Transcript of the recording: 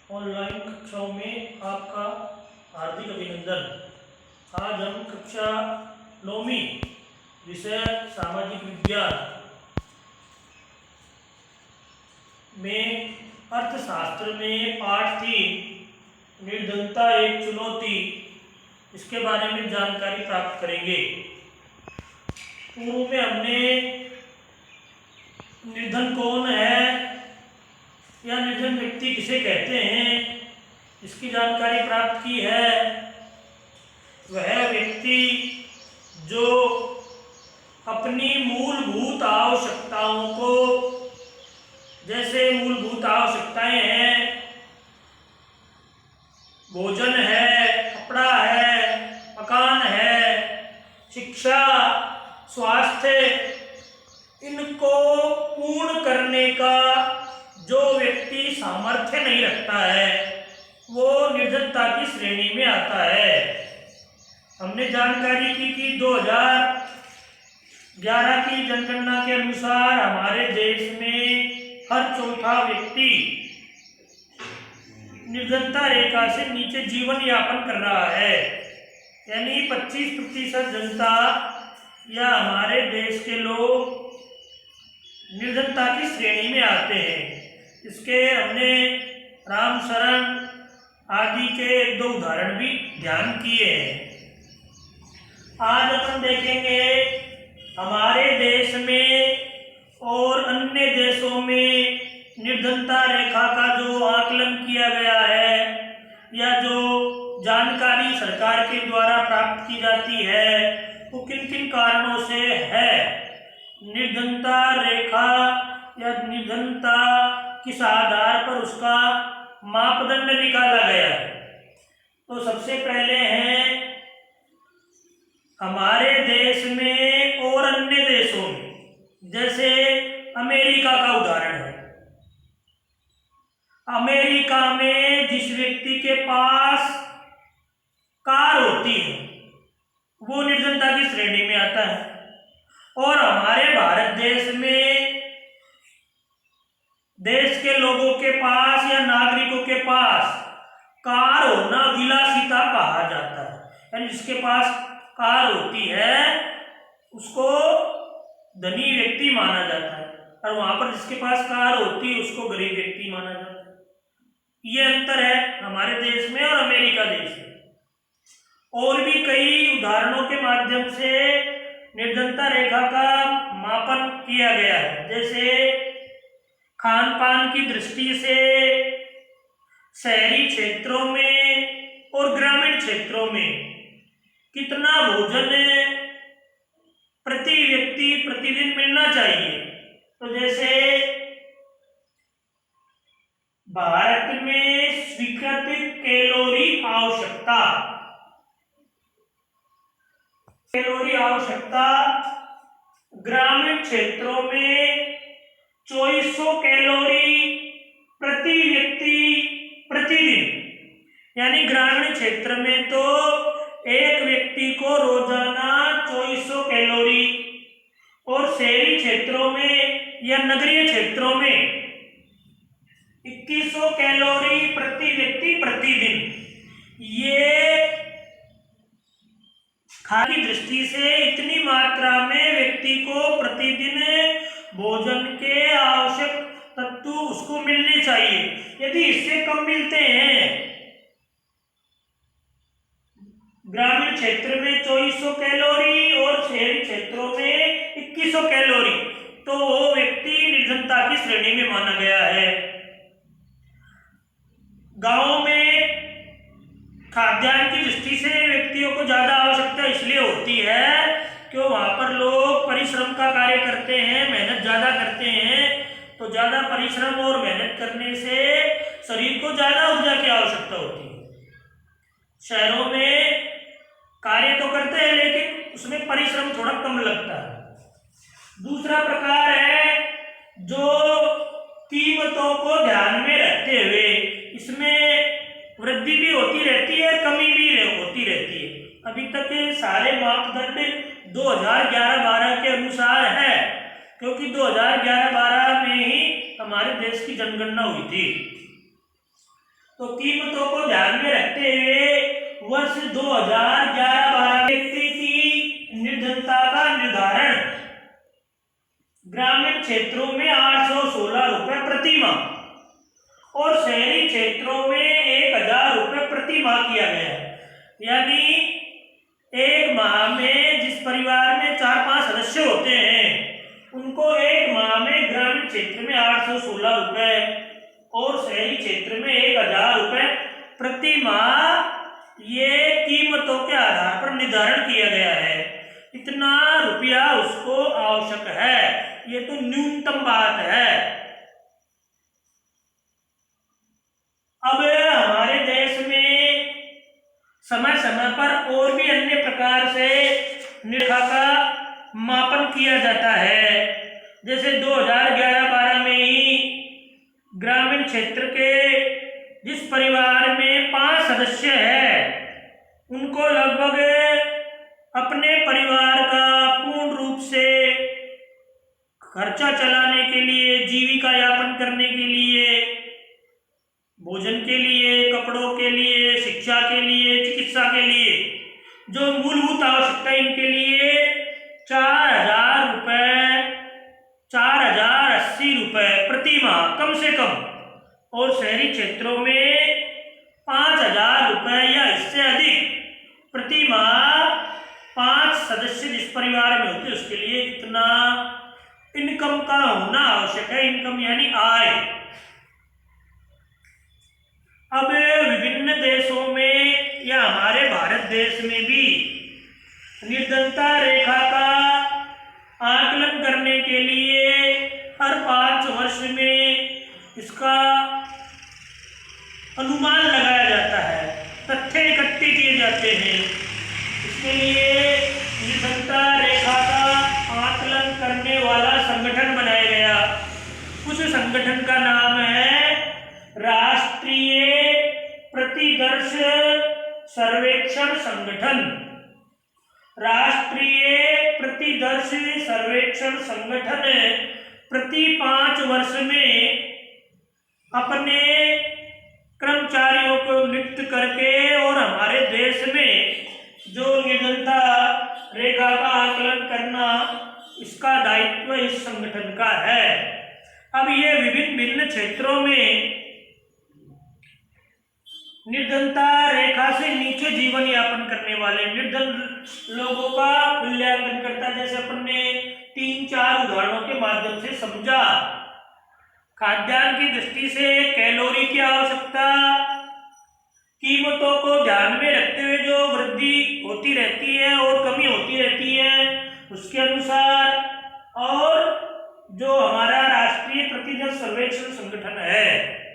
Online कक्षाओं में आपका हार्दिक अभिनंदन। आज हम कक्षा 9वीं विषय सामाजिक विज्ञान में अर्थशास्त्र में पाठ 3 निर्धनता एक चुनौती, इसके बारे में जानकारी प्राप्त करेंगे। पूर्व में हमने निर्धन कौन है या निर्धन व्यक्ति किसे कहते हैं, इसकी जानकारी प्राप्त की है। वह व्यक्ति जो अपनी मूलभूत आवश्यकताओं को, जैसे मूलभूत आवश्यकताएं हैं, भोजन है, कपड़ा है, मकान है, शिक्षा, स्वास्थ्य, इनको पूर्ण करने का जो व्यक्ति सामर्थ्य नहीं रखता है वो निर्धनता की श्रेणी में आता है। हमने जानकारी की कि 2011 की जनगणना के अनुसार हमारे देश में हर चौथा व्यक्ति निर्धनता रेखा से नीचे जीवन यापन कर रहा है, यानी 25% जनता या हमारे देश के लोग निर्धनता की श्रेणी में आते हैं। इसके हमने राम शरण आदि के 1-2 उदाहरण भी ध्यान किए हैं। आज अपन देखेंगे हमारे देश में और अन्य देशों में निर्धनता रेखा का जो आकलन किया गया है या जो जानकारी सरकार के द्वारा प्राप्त की जाती है वो किन किन कारणों से है। निर्धनता रेखा या निर्धनता किस आधार पर उसका मापदंड निकाला गया है। तो सबसे पहले है हमारे देश में और अन्य देशों में, जैसे अमेरिका का उदाहरण है। अमेरिका में जिस व्यक्ति के पास कार होती है वो निर्धनता की श्रेणी में आता है, और हमारे भारत देश में देश के लोगों के पास या नागरिकों के पास कार होना विलासिता कहा जाता है, यानी जिसके पास कार होती है उसको धनी व्यक्ति माना जाता है, और वहां पर जिसके पास कार होती है उसको गरीब व्यक्ति माना जाता है। ये अंतर है हमारे देश में और अमेरिका देश में। और भी कई उदाहरणों के माध्यम से निर्धनता रेखा का मापन किया गया है, जैसे खान पान की दृष्टि से शहरी क्षेत्रों में और ग्रामीण क्षेत्रों में कितना भोजन प्रति व्यक्ति प्रतिदिन मिलना चाहिए। तो जैसे भारत में स्वीकृत कैलोरी आवश्यकता ग्रामीण क्षेत्रों में 2400 कैलोरी प्रति व्यक्ति प्रतिदिन, यानी ग्रामीण क्षेत्र में तो एक व्यक्ति को रोजाना 2400 कैलोरी, और शहरी क्षेत्रों में या नगरीय क्षेत्रों में 2100 कैलोरी प्रति व्यक्ति प्रतिदिन। ये खाने की दृष्टि से इतनी मात्रा में व्यक्ति को प्रतिदिन भोजन के आवश्यक तत्व उसको मिलने चाहिए। यदि इससे कम मिलते हैं, ग्रामीण क्षेत्र में 2400 कैलोरी और शहरी क्षेत्रों में 2100 कैलोरी, तो वो व्यक्ति निर्धनता की श्रेणी में माना गया है। गांव में खाद्यान्न की दृष्टि से व्यक्तियों को ज्यादा आवश्यकता इसलिए होती है कि वहां पर लोग परिश्रम का कार्य करते हैं, मेहनत ज्यादा करते हैं, तो ज्यादा परिश्रम और मेहनत करने से शरीर को ज्यादा ऊर्जा की आवश्यकता होती है। शहरों में कार्य तो करते हैं लेकिन उसमें परिश्रम थोड़ा कम लगता है। दूसरा प्रकार है जो कीमतों को ध्यान में रखते हुए, इसमें वृद्धि भी होती रहती है, कमी भी होती रहती है। अभी तक सारे मापदंड 2011-12 के अनुसार है, क्योंकि 2011-12 में ही हमारे देश की जनगणना हुई थी। तो कीमतों को ध्यान में रखते हुए वर्ष 2011-12 व्यक्ति की निर्धनता का निर्धारण ग्रामीण क्षेत्रों में 816 रुपए प्रति माह और शहरी क्षेत्रों में 1000 रुपए प्रति माह किया गया है। यानी एक माह में जिस परिवार में 4-5 सदस्य होते हैं उनको एक माह में ग्रामीण क्षेत्र में 816 रुपए और शहरी क्षेत्र में 1000 रुपए प्रति माह ये कीमतों के आधार पर निर्धारण किया गया है। इतना रुपया उसको आवश्यक है, ये तो न्यूनतम बात है। अब हमारे देश में समय समय पर और भी अन्य प्रकार से रेखा का मापन किया जाता है। जैसे 2011-12 में ही ग्रामीण क्षेत्र के जिस परिवार में 5 सदस्य है उनको लगभग अपने परिवार का पूर्ण रूप से खर्चा चलाने के लिए, जीविका यापन करने के लिए, भोजन के लिए, कपड़ों के लिए, शिक्षा के लिए, चिकित्सा के लिए जो मूलभूत आवश्यकता इनके लिए 4,080 रुपए प्रति माह कम से कम और शहरी क्षेत्रों में 5,000 रुपए या इससे अधिक प्रति माह 5 सदस्य जिस परिवार में होते उसके लिए इतना इनकम का होना आवश्यक है। इनकम यानी आय। अब विभिन्न देशों में या हमारे भारत देश में भी निर्धनता रेखा का आकलन करने के लिए हर 5 वर्ष में इसका अनुमान लगाया जाता है, तथ्य इकट्ठे किए जाते हैं। इसके लिए निर्धनता रेखा का आकलन करने वाला संगठन बनाया गया। उस संगठन का नाम है राष्ट्रीय प्रतिदर्श सर्वेक्षण संगठन। राष्ट्रीय प्रतिदर्श सर्वेक्षण संगठन प्रति 5 वर्ष में अपने कर्मचारियों को नियुक्त करके और हमारे देश में जो निर्धनता रेखा का आकलन करना इसका दायित्व इस संगठन का है। अब ये विभिन्न क्षेत्रों में निर्धनता रेखा से नीचे जीवन यापन करने वाले निर्धन लोगों का मूल्यांकन करता है। जैसे अपन ने 3-4 उदाहरणों के माध्यम से समझा। खाद्यान्न की दृष्टि से कैलोरी की आवश्यकता, कीमतों को ध्यान में रखते हुए जो वृद्धि होती रहती है और कमी होती रहती है उसके अनुसार, और जो हमारा राष्ट्रीय प्रतिदर्श सर्वेक्षण संगठन है